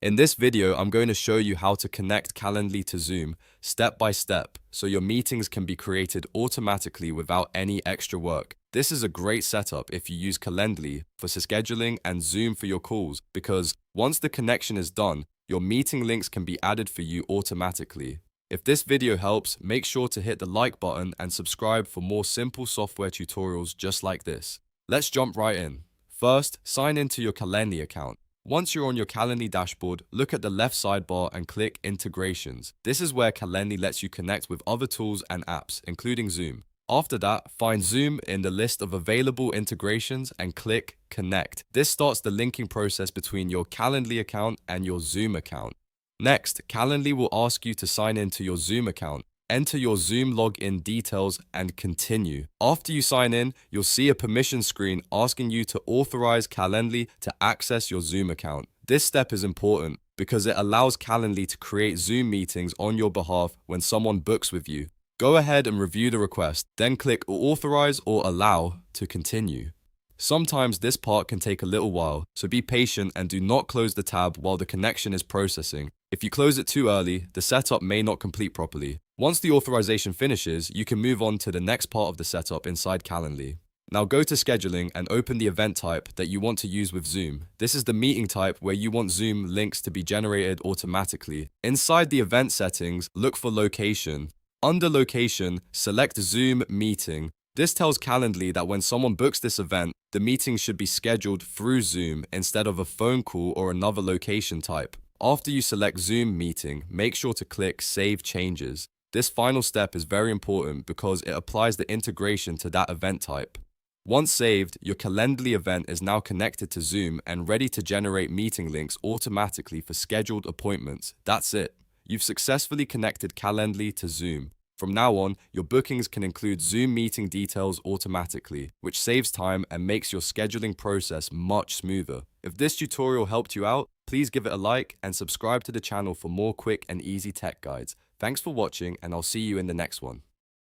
In this video, I'm going to show you how to connect Calendly to Zoom step by step so your meetings can be created automatically without any extra work. This is a great setup if you use Calendly for scheduling and Zoom for your calls because once the connection is done, your meeting links can be added for you automatically. If this video helps, make sure to hit the like button and subscribe for more simple software tutorials just like this. Let's jump right in. First, sign into your Calendly account. Once you're on your Calendly dashboard, look at the left sidebar and click Integrations. This is where Calendly lets you connect with other tools and apps, including Zoom. After that, find Zoom in the list of available integrations and click Connect. This starts the linking process between your Calendly account and your Zoom account. Next, Calendly will ask you to sign into your Zoom account. Enter your Zoom login details and continue. After you sign in, you'll see a permission screen asking you to authorize Calendly to access your Zoom account. This step is important because it allows Calendly to create Zoom meetings on your behalf when someone books with you. Go ahead and review the request, then click authorize or allow to continue. Sometimes this part can take a little while, so be patient and do not close the tab while the connection is processing. If you close it too early, the setup may not complete properly. Once the authorization finishes, you can move on to the next part of the setup inside Calendly. Now go to scheduling and open the event type that you want to use with Zoom. This is the meeting type where you want Zoom links to be generated automatically. Inside the event settings, look for location. Under location, select Zoom meeting. This tells Calendly that when someone books this event, the meeting should be scheduled through Zoom instead of a phone call or another location type. After you select Zoom meeting, make sure to click Save Changes. This final step is very important because it applies the integration to that event type. Once saved, your Calendly event is now connected to Zoom and ready to generate meeting links automatically for scheduled appointments. That's it. You've successfully connected Calendly to Zoom. From now on, your bookings can include Zoom meeting details automatically, which saves time and makes your scheduling process much smoother. If this tutorial helped you out, please give it a like and subscribe to the channel for more quick and easy tech guides. Thanks for watching, and I'll see you in the next one.